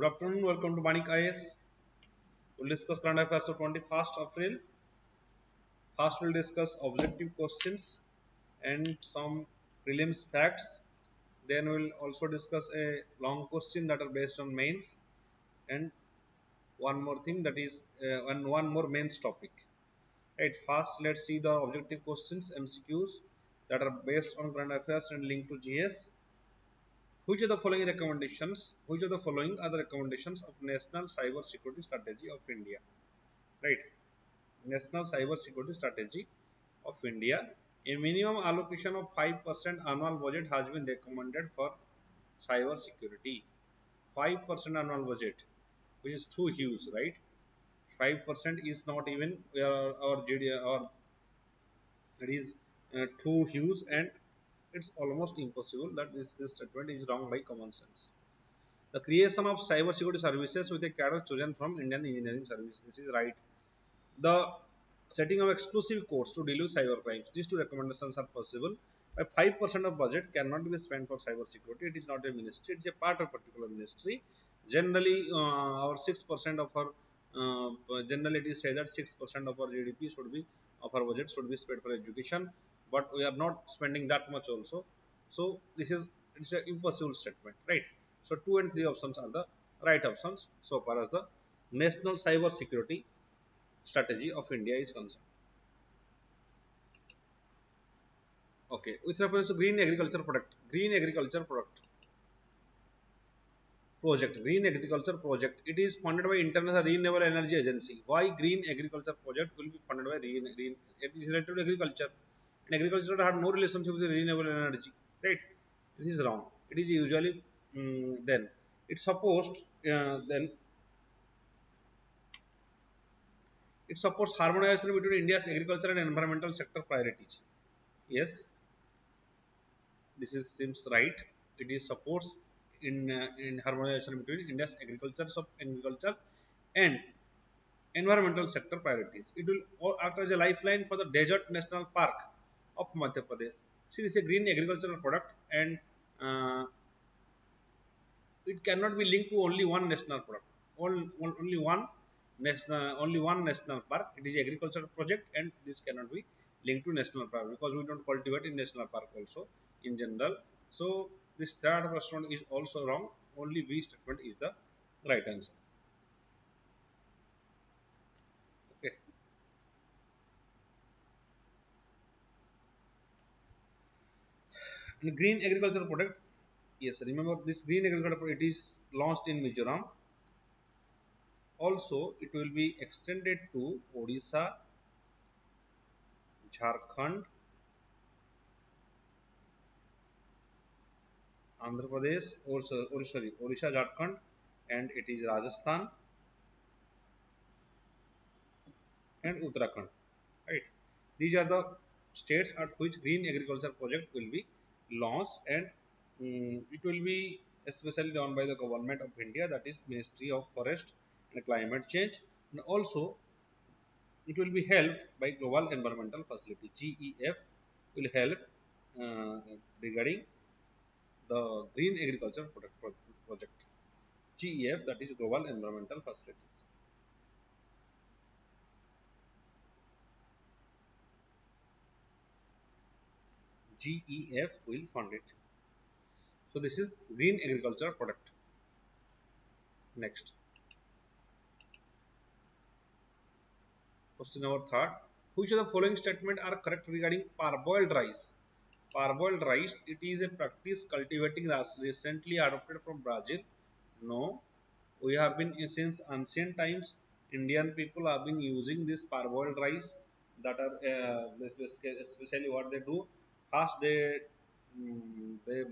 Good afternoon, welcome to VANIK-IAS. We'll discuss current affairs of 21st April. First, we'll discuss objective questions and some prelims facts. Then we'll also discuss a long question that are based on mains and one more thing that is one more mains topic. Right, first let's see the objective questions MCQs that are based on current affairs and linked to GS. Which of the following recommendations? Which of the following are the recommendations of National Cyber Security Strategy of India? Right, National Cyber Security Strategy of India. A minimum allocation of 5% annual budget has been recommended for cyber security. 5% annual budget, which is too huge, right? 5% is not even our GDP, or it is too huge, and it's almost impossible. That this statement is wrong by common sense. The creation of cyber security services with a cadre chosen from Indian engineering service. This is right. The setting of exclusive courts to deal with cyber crimes. These two recommendations are possible. 5% of budget cannot be spent for cyber security. It is not a ministry. It is a part of a particular ministry. Generally, our 6% of our generally it is said that 6% of our GDP should be of our budget should be spent for education. But we are not spending that much also. So this is it's an impossible statement, right? So 2 and 3 options are the right options so far as the national cyber security strategy of India is concerned. Okay, with reference to green agriculture project, green agriculture project, it is funded by International Renewable Energy Agency. Why green agriculture project will be funded by it is related to agriculture, and agriculture have no relationship with renewable energy, right? This is wrong. It is usually then it's supposed then it supports harmonization between India's agriculture and environmental sector priorities. Yes, this is seems right. It is supports in harmonization between India's agriculture and environmental sector priorities. It will act as a lifeline for the Desert National Park of Madhya Pradesh. See, this is a green agricultural product, and it cannot be linked to only one national product. Only one national park. It is agricultural project, and this cannot be linked to national park because we don't cultivate in national park also in general. So this third question is also wrong. Only B statement is the right answer. Okay. And green agricultural product. Yes, remember this green agricultural product, it is launched in Mizoram. Also, it will be extended to Odisha, Jharkhand, Andhra Pradesh, or sorry, Odisha, Jharkhand, and it is Rajasthan and Uttarakhand. Right? These are the states at which green agriculture project will be launched, and it will be especially done by the government of India, that is Ministry of Forest and Climate Change, and also it will be helped by Global Environmental Facility. GEF will help uh, regarding the green agriculture project. GEF, that is Global Environmental Facilities. GEF will fund it. So this is green agriculture product. Next, question number third. Which of the following statement are correct regarding parboiled rice? Parboiled rice, it is a practice cultivating rice recently adopted from Brazil. No, we have been since ancient times. Indian people have been using this parboiled rice. That are especially what they do. First, they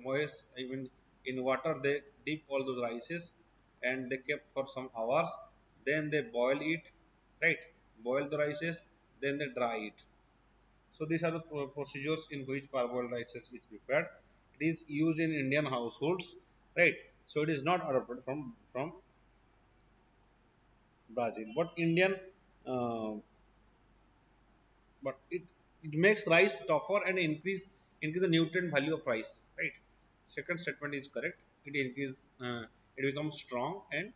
moist even in water. They dip all those rices and they kept for some hours. Then they boil it, right? Boil the rices. Then they dry it. So these are the procedures in which parboiled rices is prepared. It is used in Indian households, right? So it is not adopted from Brazil, but Indian, uh, but it makes rice tougher and increase the nutrient value of rice, right? Second statement is correct. It increase it becomes strong and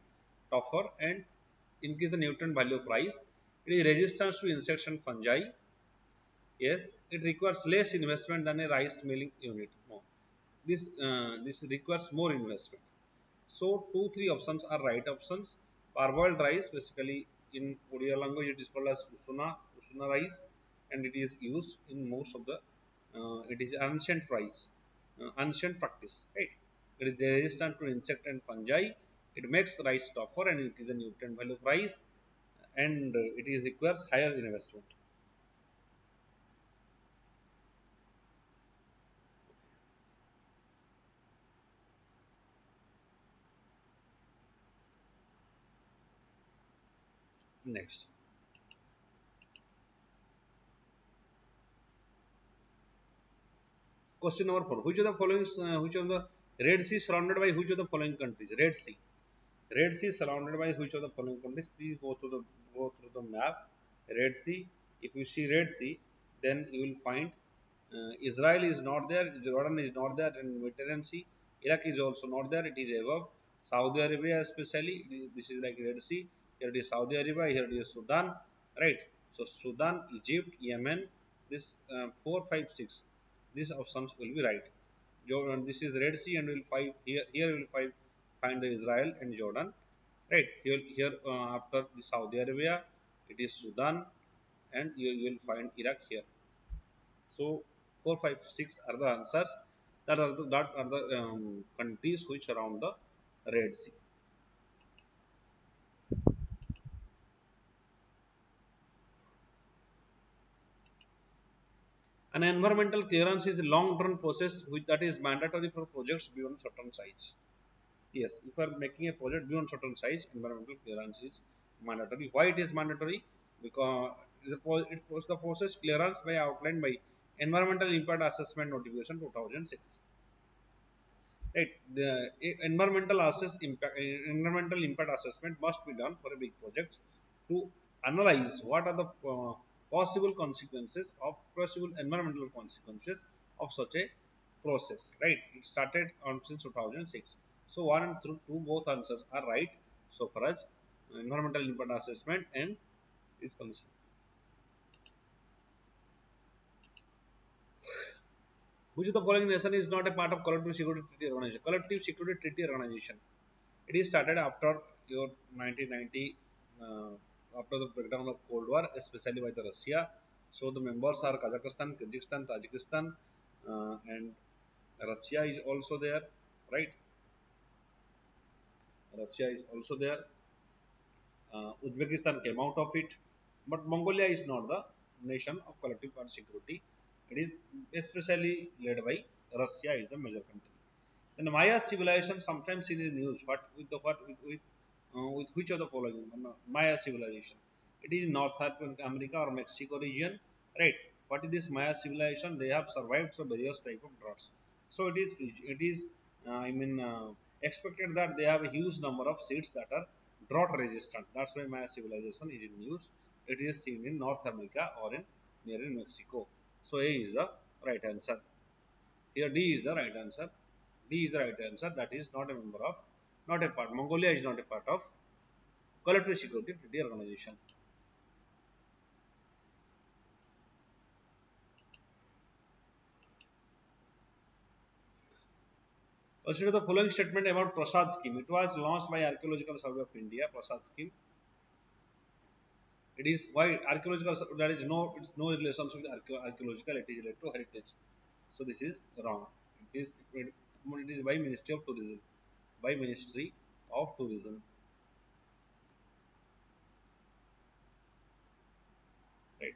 tougher and increase the nutrient value of rice. It is resistant to insects and fungi. Yes, it requires less investment than a rice milling unit. No, this requires more investment. So two, three options are right options. Parboiled rice, basically in Odia language it is called as usuna rice, and it is used in most of the. It is ancient rice, ancient practice, right? It is resistant to insect and fungi. It makes rice tougher and it is a nutrient value of rice, and it is requires higher investment. Next, question number 4. Which of the following, which of the Red Sea surrounded by which of the following countries? Red Sea. Red Sea surrounded by which of the following countries? Please go through the map. Red Sea. If you see Red Sea, then you will find Israel is not there, Jordan is not there, and Mediterranean Sea. Iraq is also not there. It is above. Saudi Arabia, especially, this is like Red Sea. Here it is Saudi Arabia. Here it is Sudan. Right. So Sudan, Egypt, Yemen. This 4, 5, 6. These options will be right. This is Red Sea, and we'll find here. Here we will find the Israel and Jordan. Right here after the Saudi Arabia, it is Sudan, and you will find Iraq here. So 4, 5, 6 are the answers. That are the countries which surround the Red Sea. An environmental clearance is a long-term process that is mandatory for projects beyond certain size. Yes, if you are making a project beyond certain size, environmental clearance is mandatory. Why it is mandatory? Because it was the process clearance by outlined by Environmental Impact Assessment Notification 2006. Right, the environmental impact assessment must be done for a big project to analyze what are the possible consequences of possible environmental consequences of such a process. Right, it started on since 2006. So one and two both answers are right so far as environmental impact assessment and is concerned. Which of the following nation is not a part of collective security treaty organization? Collective security treaty organization. It is started after your 1990, after the breakdown of Cold War, especially by the Russia. So the members are Kazakhstan, Kyrgyzstan, Tajikistan, and Russia is also there, right? Russia is also there. Uzbekistan came out of it, but Mongolia is not the nation of collective security. It is especially led by Russia is the major country. Then Maya civilization sometimes in the news. With which of the following? Maya civilization. It is North America or Mexico region, right? What is this Maya civilization? They have survived some various type of droughts. So it is expected that they have a huge number of seeds that are drought resistant. That's why Maya civilization is in news. It is seen in North America or in near in Mexico. So A is the right answer. Here D is the right answer. D is the right answer. That is not a member of, not a part. Mongolia is not a part of Collective Security Treaty Organization. Consider the following statement about Prasad scheme. It was launched by Archaeological Survey of India. Prasad scheme. It is why archaeological, there is no relations with archaeological. It is related to heritage. So this is wrong. It is by Ministry of Tourism. By Ministry of Tourism. Right.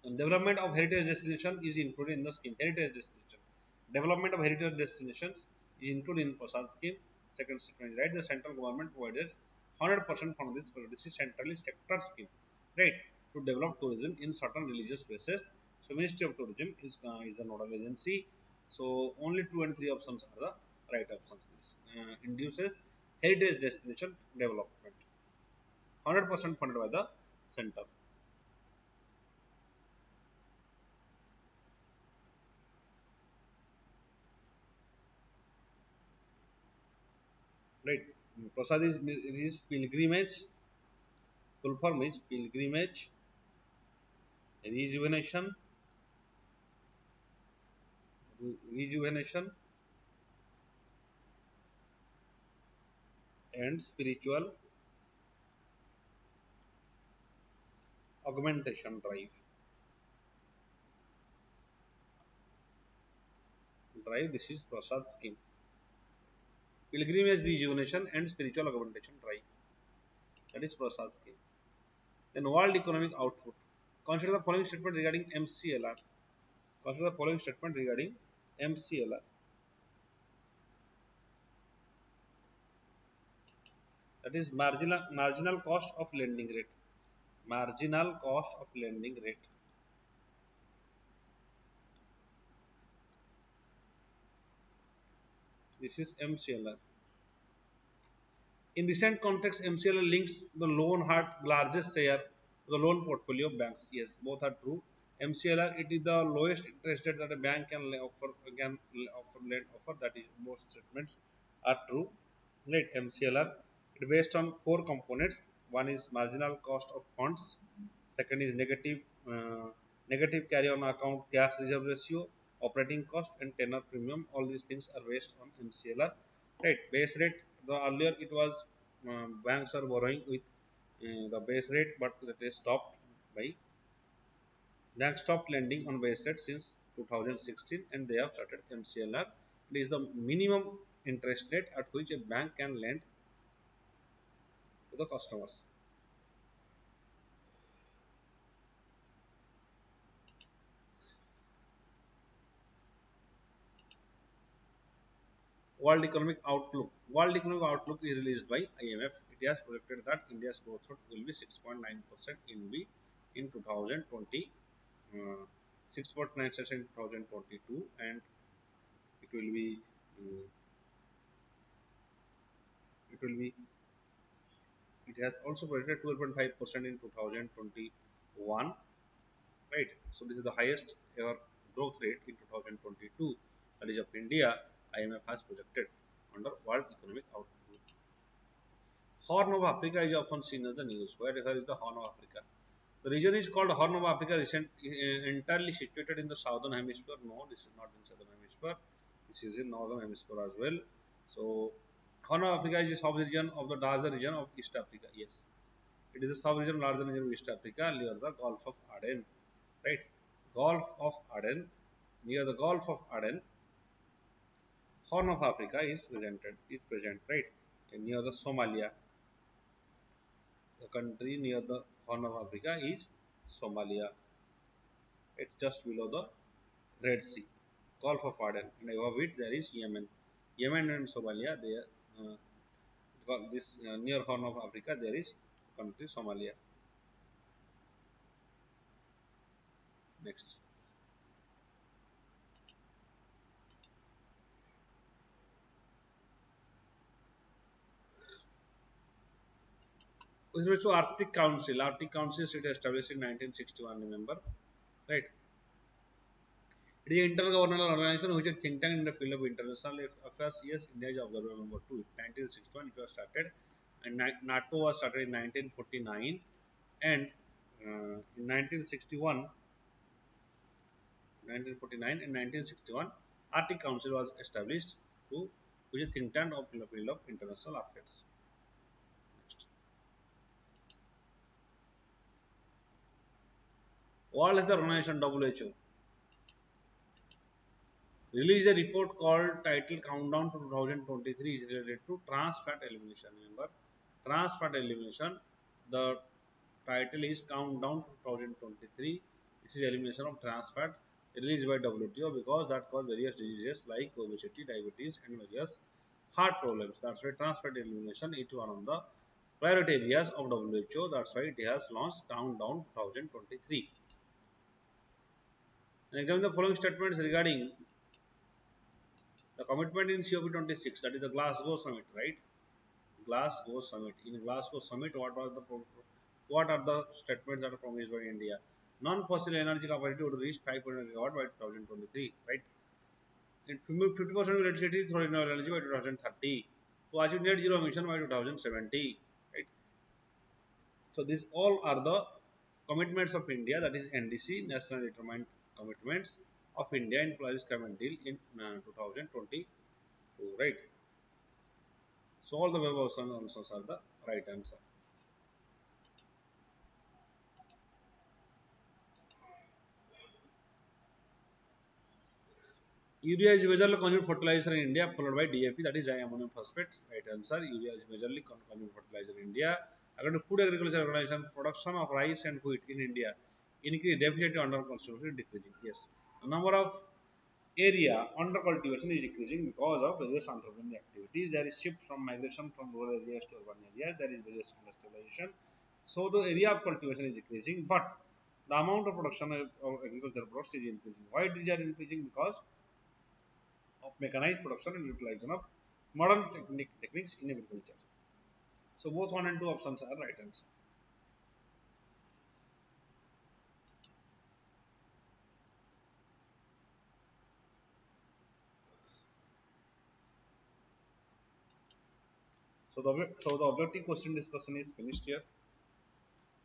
And development of heritage destination is included in the scheme. Heritage destination. Development of heritage destinations is included in Prasad scheme. Second statement, right? The central government provides 100% from this. This is centrally sector scheme, right? To develop tourism in certain religious places. So Ministry of Tourism is a nodal agency. So only 2 and 3 options are the right options. This induces heritage destination development. 100% funded by the center. Prasad is pilgrimage. Full form is pilgrimage, rejuvenation, rejuvenation, and spiritual augmentation drive. This is Prasad scheme. Pilgrimage, rejuvenation, and spiritual augmentation drive. That is Prasad scheme. Then world economic output. Consider the following statement regarding MCLR. Consider the following statement regarding MCLR. That is marginal cost of lending rate. Marginal cost of lending rate. This is MCLR. In recent context, MCLR links the loan had largest share to the loan portfolio of banks. Yes, both are true. MCLR, it is the lowest interest rate that a bank can offer. That is, most statements are true. Right? MCLR, it based on four components. One is marginal cost of funds. Second is negative carry on account cash reserve ratio, operating cost, and tenor premium. All these things are based on MCLR. Right? Base rate. The earlier it was banks are borrowing with the base rate, but they stopped by banks stopped lending on base rate since 2016, and they have started MCLR. It is the minimum interest rate at which a bank can lend to the customers. World Economic Outlook. World Economic Outlook is released by IMF. It has projected that India's growth rate will be 6.9% in 2020, 6.9% in 2022, and it will be uh, it will be it has also projected 12.5% in 2021. Right. So this is the highest ever growth rate in 2022. That is of India. IMF has projected under World Economic Outlook. Horn of Africa is often seen as the news. Where is the Horn of Africa? The region is called Horn of Africa, entirely situated in the southern hemisphere. No, this is not in southern hemisphere. This is in northern hemisphere as well. So, Horn of Africa is a sub-region of the larger region of East Africa. Yes, it is a sub-region larger region of East Africa near the Gulf of Aden. Right, Gulf of Aden. Near the Gulf of Aden, Horn of Africa is present, right? And near the Somalia, the country near the Horn of Africa is Somalia. It's just below the Red Sea, Gulf of Aden, and above it there is Yemen. Yemen and Somalia, there, this near Horn of Africa, there is country Somalia. Next. With respect to Arctic Council is established in 1961. Remember, right? It is an intergovernmental organization which is a think tank in the field of international affairs. Yes, India is observer number 2. 1961 it was started, and NATO was started in 1949, and in 1949 and 1961, Arctic Council was established to which is a think tank of the field of international affairs. Next. World Health Organization WHO released a report called titled Countdown to 2023 is related to trans fat elimination. Remember, trans fat elimination, the title is Countdown to 2023. This is elimination of trans fat released by WTO because that cause various diseases like obesity, diabetes, and various heart problems. That's why trans fat elimination is one of the priority areas of WHO. That's why it has launched Countdown 2023. And examine the following statements regarding the commitment in COP26, that is the Glasgow Summit, right? Glasgow Summit. In Glasgow Summit, what are the statements that are promised by India? Non-fossil energy capacity would reach 500 gigawatt by 2023, right? And 50% of electricity through renewable energy by 2030. to achieve net zero emission by 2070. Right. So these all are the commitments of India, that is NDC, National Determined Commitments of India in Paris Climate Deal in 2022. Right. So all the above answers are the right answer. Urea is majorly consumed fertilizer in India, followed by DAP, that is diammonium phosphate. Right answer. Urea is majorly consumed fertilizer in India. According to Food Agriculture Organization, production of rice and wheat in India increase definitely under cultivation decreasing. Yes, the number of area under cultivation is decreasing because of various anthropogenic activities. There is shift from migration from rural areas to urban areas. There is various industrialization. So the area of cultivation is decreasing, but the amount of production of agricultural products is increasing. Why these are increasing? Because of mechanized production and utilization of modern techniques in agriculture. So both one and two options are right answer. So the objective question discussion is finished here.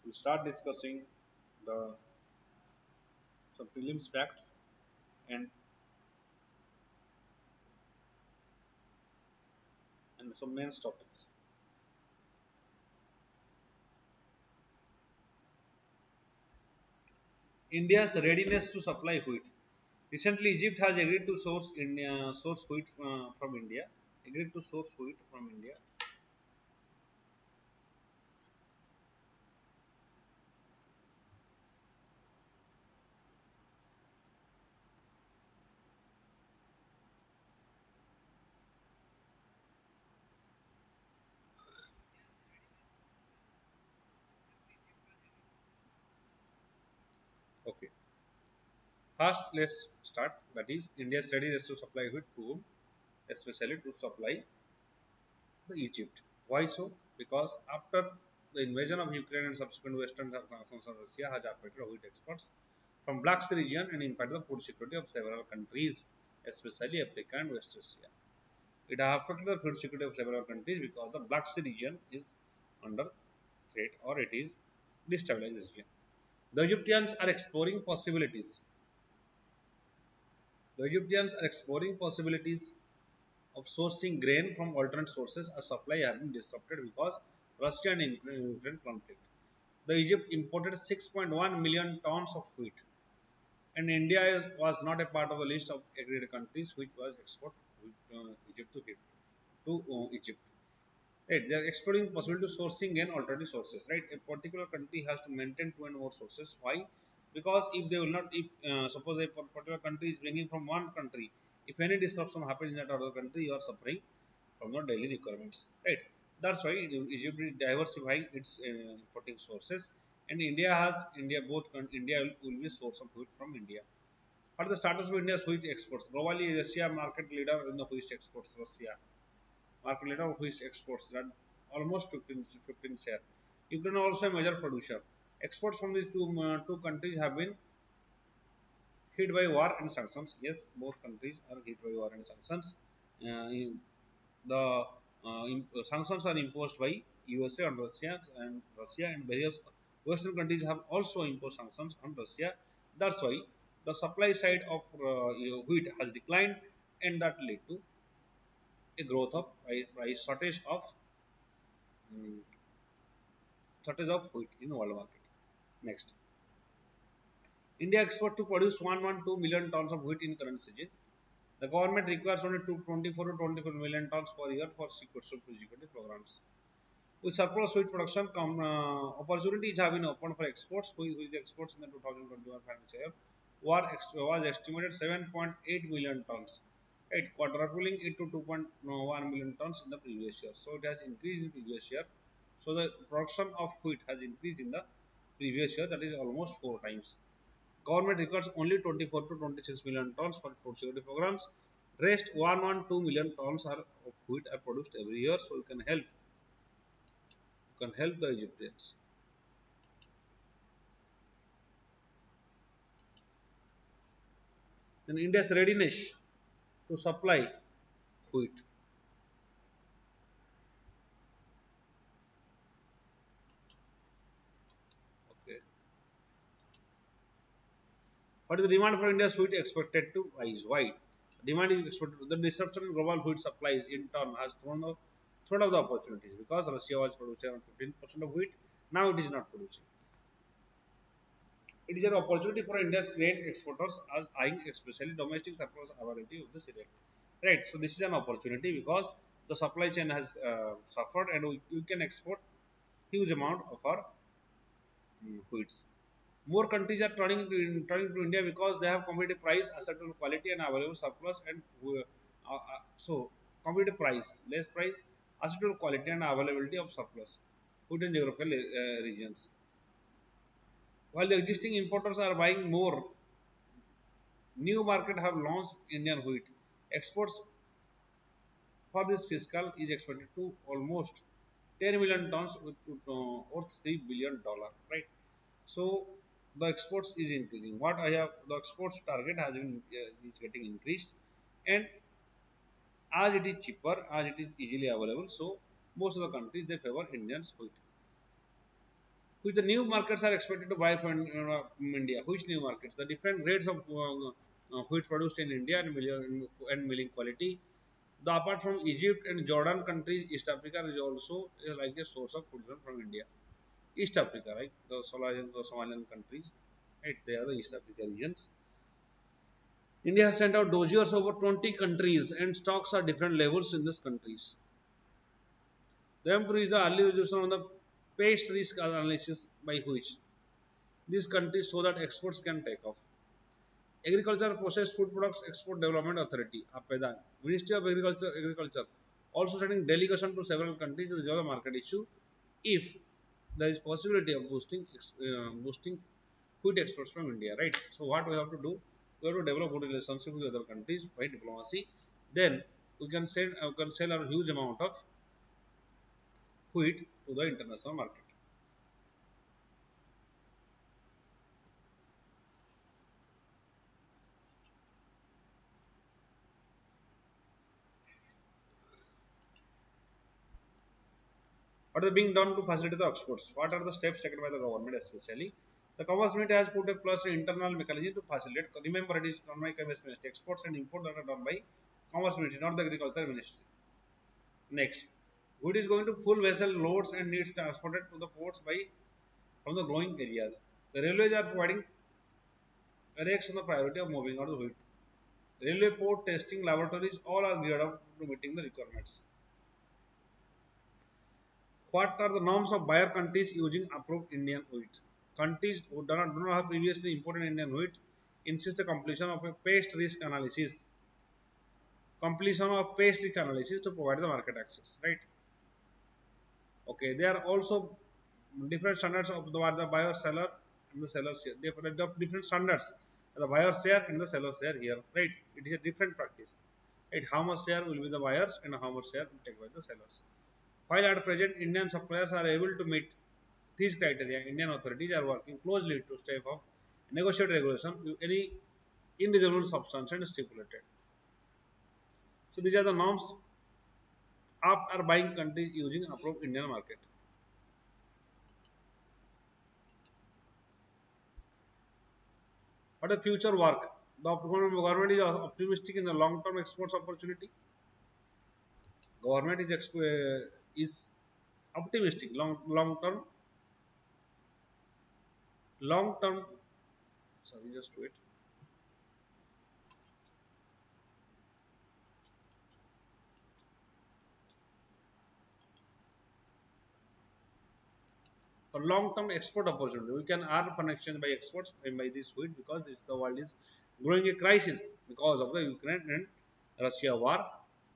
We start discussing the some prelims facts and some main topics. India's readiness to supply wheat. Recently, Egypt has agreed to source wheat from India. Agreed to source wheat from India. Okay. First, let's start. That is India's readiness to supply wheat to whom? Especially to supply the Egypt. Why so? Because after the invasion of Ukraine and subsequent Western sanctions on Russia has affected wheat exports from Black Sea region and impacted the food security of several countries, especially Africa and West Asia. It has affected the food security of several countries because the Black Sea region is under threat or it is destabilized region. The Egyptians are exploring possibilities. The Egyptians are exploring possibilities of sourcing grain from alternate sources as supply has been disrupted because Russia and Ukraine conflict. The Egypt imported 6.1 million tons of wheat, and India was not a part of a list of agreed countries which was export Egypt to Egypt. Right, they are exploring possibility to sourcing and alternative sources. Right, a particular country has to maintain two and more sources. Why? Because if they will not, if suppose a particular country is bringing from one country, if any disruption happens in that other country, you are suffering from your daily requirements. Right. That's why Egypt is diversifying its importing sources, and India both India will be source of wheat from India. What is the status of India's wheat exports? Globally, Russia market leader in the wheat exports. Russia market leader of wheat exports that almost 15 share. Ukraine also a major producer. Exports from these two countries have been hit by war and sanctions. Yes, both countries are hit by war and sanctions. The sanctions are imposed by USA on Russia and various Western countries have also imposed sanctions on Russia. That's why the supply side of wheat has declined, and that led to a growth of price um, shortage of wheat in world market. Next, India expect to produce 112 million tons of wheat in current season. The government requires only 24 to 24 million tons per year for security programs. With surplus wheat production, opportunities have been opened for exports. With exports in the 2021 financial year was estimated 7.8 million tons, right, quadrupling it to 2.1 million tons in the previous year. So it has increased in previous year. So the production of wheat has increased in the previous year, that is almost 4 times. Government requires only 24 to 26 million tons for food security programs. Rest 112 million tons of wheat are produced every year, so you can help the Egyptians. Then India's readiness to supply wheat. What is the demand for India's wheat expected to rise? Why? Demand is expected. The disruption in global wheat supplies in turn has thrown up the opportunities because Russia was producing around 15% of wheat. Now it is not producing. It is an opportunity for India's grain exporters as eyeing especially domestic surplus availability of the cereal. Right. So this is an opportunity because the supply chain has suffered and we can export huge amount of our wheats. More countries are turning to India because they have competitive price, acceptable quality, and available surplus. And so, competitive price, less price, acceptable quality, and availability of surplus food in geographical regions. While the existing importers are buying more, new market have launched Indian wheat. Exports for this fiscal is expected to almost 10 million tons with worth $3 billion. Right. So the exports is increasing. What I have, the exports target has been is getting increased, and as it is cheaper, as it is easily available, so most of the countries they favor Indians wheat. Which the new markets are expected to buy from India. Which new markets? The different grades of wheat produced in India and milling quality. The apart from Egypt and Jordan countries, East Africa is also like a source of food from India. East Africa, right? The Somalian countries, right? They are the East Africa regions. India has sent out dossiers over 20 countries and stocks are different levels in these countries. The MPR is the early resolution on the past risk analysis by which these countries so that exports can take off. Agriculture Processed Food Products Export Development Authority, APEDA, Ministry of Agriculture, also sending delegation to several countries to resolve the market issue if there is possibility of boosting wheat exports from India, right? So what we have to do, we have to develop good relationship with other countries by diplomacy. Then we can sell a huge amount of wheat to the international market. What is being done to facilitate the exports? What are the steps taken by the government especially? The Commerce Ministry has put a plus internal mechanism to facilitate. Remember, it is done by Commerce Ministry. Exports and import that are done by Commerce Ministry, not the Agriculture Ministry. Next, wheat is going to full vessel loads and needs transported to the ports by from the growing areas. The railways are providing rakes on the priority of moving out the wheat. Railway port testing laboratories all are geared up to meeting the requirements. What are the norms of buyer countries using approved Indian wheat? Countries who do not have previously imported Indian wheat insist the completion of a past risk analysis. Completion of past risk analysis to provide the market access, right? Okay, there are also different standards of the buyer seller and the seller share. Different standards. The buyer share and the seller share here, right? It is a different practice. Right? How much share will be the buyers and how much share will take by the sellers. While at present Indian suppliers are able to meet these criteria, Indian authorities are working closely to stave off negotiate regulation with any indissoluble substance and stipulated. So these are the norms of our buying countries using approved Indian market. What a future work. The government is optimistic in the long-term exports opportunity. Government is optimistic long term. Sorry, just wait. For long-term export opportunity, we can earn connection by exports and by this wheat because this the world is growing a crisis because of the Ukraine and Russia war.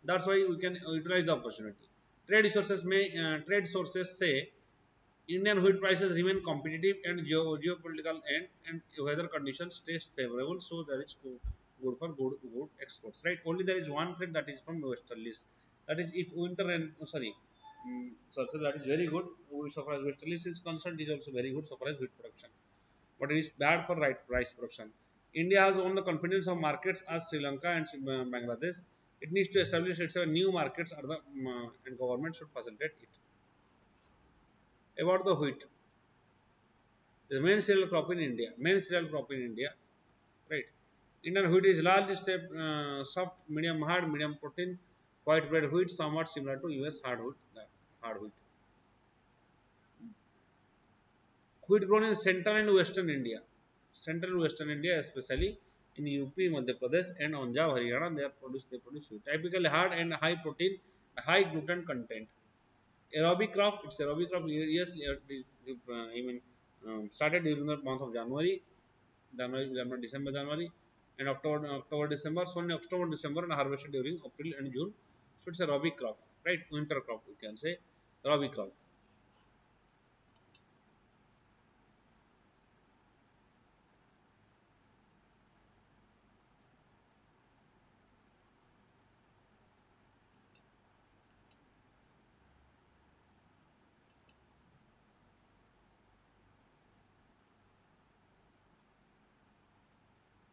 That's why we can utilize the opportunity. Trade sources say Indian wheat prices remain competitive and geopolitical and weather conditions stay favorable, so there is good for good exports. Right? Only there is one threat that is from westerlies. That is if winter and so that is very good. So far as westerlies is concerned, it is also very good so far as wheat production. But it is bad for rice production. India has won the confidence of markets as Sri Lanka and Bangladesh. It needs to establish itself new markets, and government should facilitate it. About the wheat, the main cereal crop in India, Indian wheat is large, soft, medium hard, medium protein, white bread wheat, somewhat similar to US hard wheat. Hard wheat. Wheat grown in central and western India. Central and western India, especially in UP, Madhya Pradesh, and Punjab, Haryana, they produce wheat. Typically hard and high protein, high gluten content. Aerobic crop, it's aerobic crop. Yes, I mean, started during the month of January, December, January, and October, December. So in October, December, and harvested during April and June. So it's a Rabi crop, right? Winter crop, we can say, Rabi crop.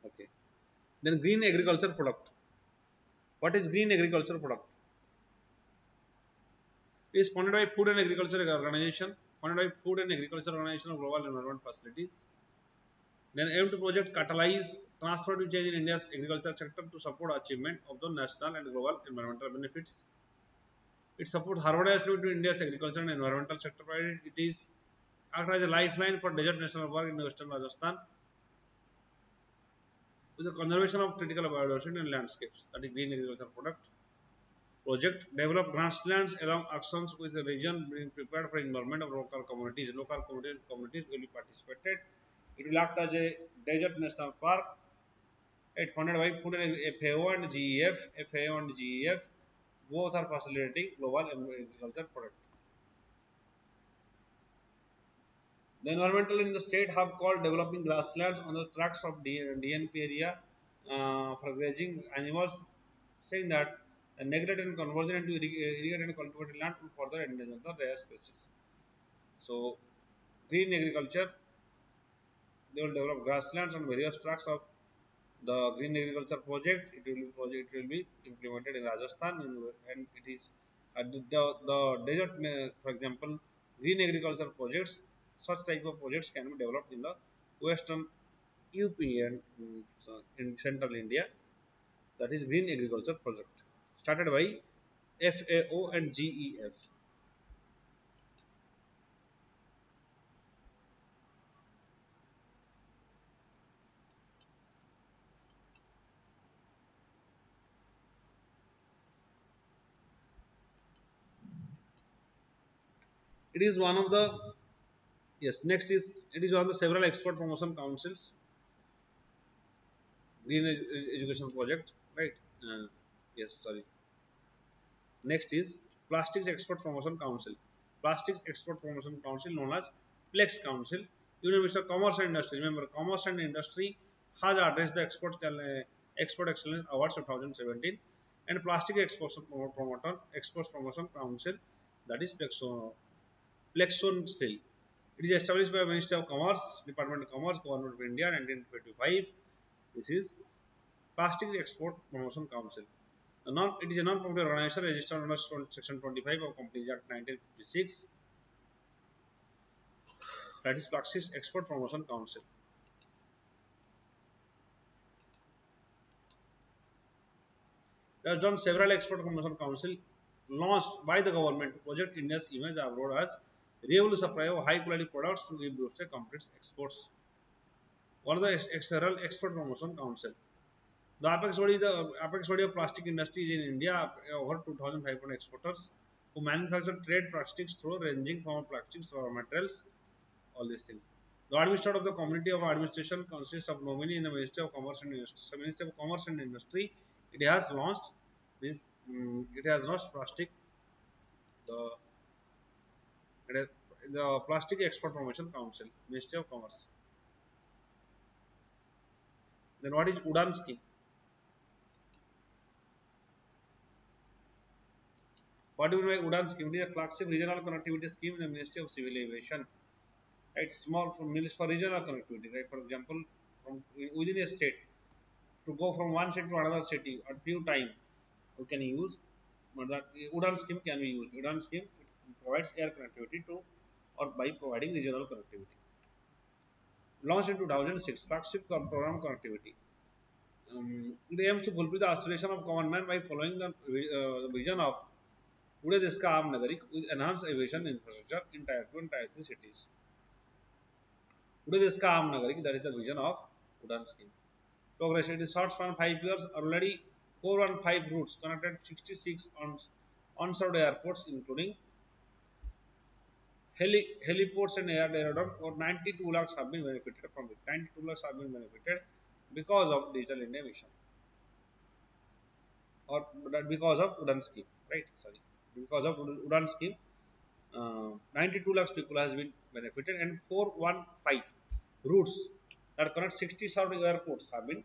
Okay. Then green agriculture product. What is green agriculture product? It is funded by Food and Agriculture Organization, funded by Food and Agriculture Organization of Global Environment Facilities. Then aim to project catalyze transformative change in India's agriculture sector to support achievement of the national and global environmental benefits. It supports harmonization between India's agriculture and environmental sector. It is acts as a lifeline for desert national park in western Rajasthan with the conservation of critical biodiversity and landscapes. That is green agriculture product. Project develop grasslands along actions with the region being prepared for involvement of local communities. Local communities will be participated. It will act as a desert national park. It funded by Food and FAO and GEF. FAO and GEF both are facilitating global agriculture product. The environmental in the state have called developing grasslands on the tracts of DNP area for grazing animals, saying that the neglected and conversion into irrigated and cultivated land will further endanger the rare species. So, green agriculture, they will develop grasslands on various tracts of the green agriculture project. It will be implemented in Rajasthan, and it is the desert, for example, green agriculture projects. Such type of projects can be developed in the western UP and in central India. That is green agriculture project started by FAO and GEF. It is one of the yes. Next is it is one of the several export promotion councils. Green education project, right? Yes, sorry. Next is Plastics Export Promotion Council. Plastic Export Promotion Council, known as Plex Council. Union Minister of Commerce and Industry. Remember, Commerce and Industry has addressed the Export Excellence Awards 2017 and Plastic Exports Promotion Council, that is Plexon Still. It is established by Ministry of Commerce, Department of Commerce, Government of India, 1925. This is Plastic Export Promotion Council. It is a non-profit organization registered under Section 25 of Companies Act 1956. That is Plastic Export Promotion Council. It has done several export promotion council launched by the government to project India's image abroad as reliable supply of high quality products to give boost companies exports. One of the several export promotion council. The apex body of plastic industry is in India. Over 2,500 exporters who manufacture trade plastics through ranging from plastics to raw materials, all these things. The administrator of the community of administration consists of nominee in the Ministry of Commerce and Industry. So Ministry of Commerce and Industry, it has launched this. It has launched plastic. The it has, the Plastic Export Promotion Council, Ministry of Commerce. Then what is UDAN scheme? What do you mean by UDAN scheme? It is a flagship regional connectivity scheme in the Ministry of Civil Aviation. Right, small for regional connectivity. Right, for example, from within a state to go from one city to another city at few time we can use, but that UDAN scheme can be used. UDAN scheme provides air connectivity to or by providing regional connectivity. Launched in 2006, flagship program connectivity. it aims to fulfill the aspiration of common man by following the vision of Ude Deska Aam Nagarik with enhanced aviation infrastructure in Tier 2 and Tier 3 cities. Ude Deska Aam Nagarik, that is the vision of UDAN scheme. Progress, it is short span 5 years, already 415 routes connected 66 on-served airports, including heliports and aerodrome, or 92 lakhs have been benefited from it. 92 lakhs have been benefited because of Digital India mission, or because of UDAN scheme, right? Sorry, because of UDAN scheme, 92 lakhs people has been benefited, and 415 routes that connect 67 airports have been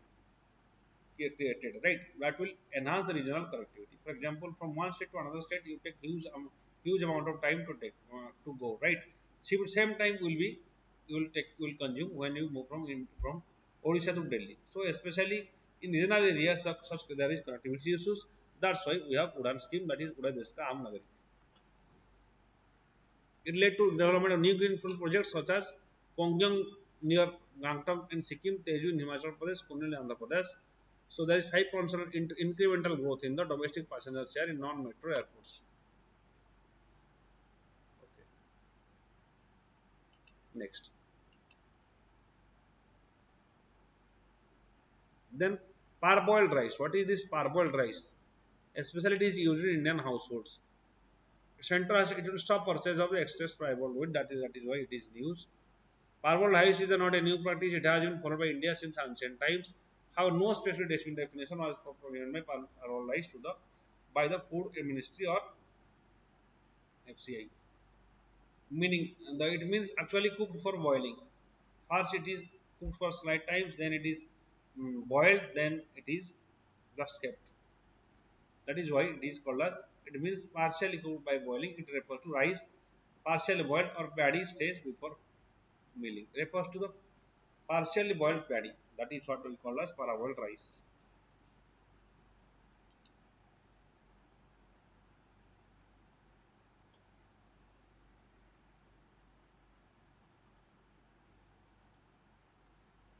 created, right? That will enhance the regional connectivity. For example, from one state to another state, you take huge amount of time to go, right? Same time will consume when you move from Odisha to Delhi. So especially in regional areas, such there is connectivity issues. That's why we have UDAN scheme, that is Uday Deska Aam Nagari. It led to development of new greenfield projects such as Pongyang near Gangtok and Sikkim, Teju in Himachal Pradesh, Kunil in Andhra Pradesh. So there is 5% incremental growth in the domestic passenger share in non-metro airports. Okay. Next. Then parboiled rice. What is this parboiled rice? Especially it is used in Indian households. Center it will stop purchase of the excess parboiled wheat. That is why it is news. Parboiled rice is not a new practice. It has been followed by India since ancient times. However, no specific definition was given by parboiled rice by the Food Ministry or FCI. Meaning that it means actually cooked for boiling. First it is cooked for slight times, then it is boiled, then it is just kept. That is why it is called as, it means partially cooked by boiling. It refers to rice partially boiled or paddy stage before milling. Refers to the partially boiled paddy. That is what we call as parboiled rice.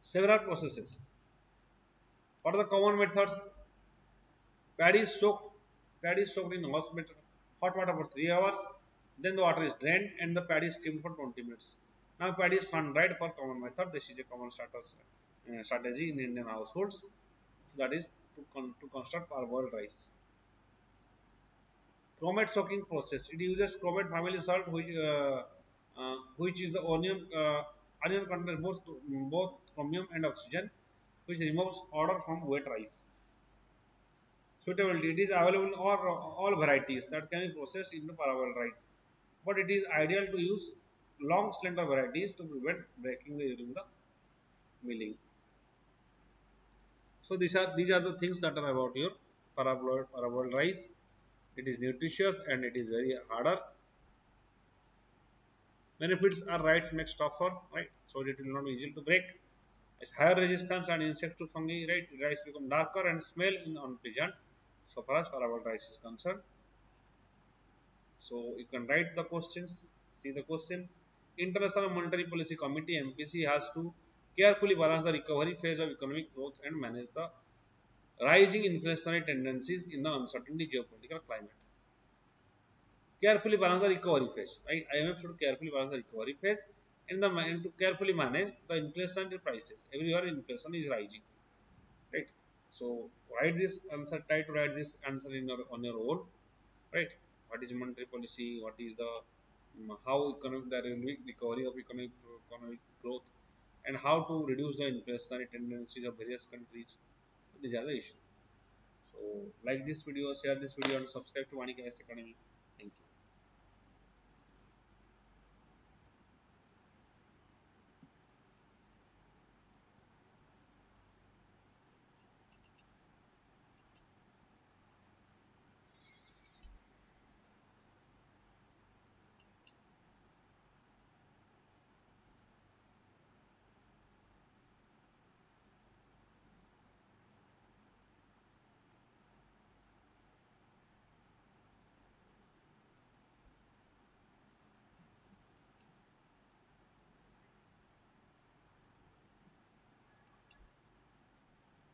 Several processes. What are the common methods? Paddy is soaked. Paddy is soaked in hot water for 3 hours. Then the water is drained and the paddy is steamed for 20 minutes. Now paddy is sun dried for common method. This is a common strategy in Indian households. That is to construct parboiled rice. Chromate soaking process. It uses chromate family salt, which is the onion contains both chromium and oxygen, which removes odor from wet rice. Suitability. It is available in all varieties that can be processed into parboiled rice, but it is ideal to use long slender varieties to prevent breaking during the milling. So these are the things that are about your parboiled rice. It is nutritious and it is very harder. Benefits are rice makes tougher, right? So it will not be easy to break. It's higher resistance and insect to fungi, right? Rice become darker and smell unpleasant. So far as parboiled rice is concerned. So you can write the questions. See the question. International Monetary Policy Committee (MPC) has to carefully balance the recovery phase of economic growth and manage the rising inflationary tendencies in the uncertain geopolitical climate. Carefully balance the recovery phase. Right? IMF should carefully balance the recovery phase and to carefully manage the inflationary prices. Everywhere inflation is rising. Right? So write this answer. Try to write this answer on your own. Right? What is monetary policy? What is the how there will be recovery of economic growth, and how to reduce the inflationary tendencies of various countries. These are the issues. So like this video, share this video, and subscribe to VANIK-IAS Academy.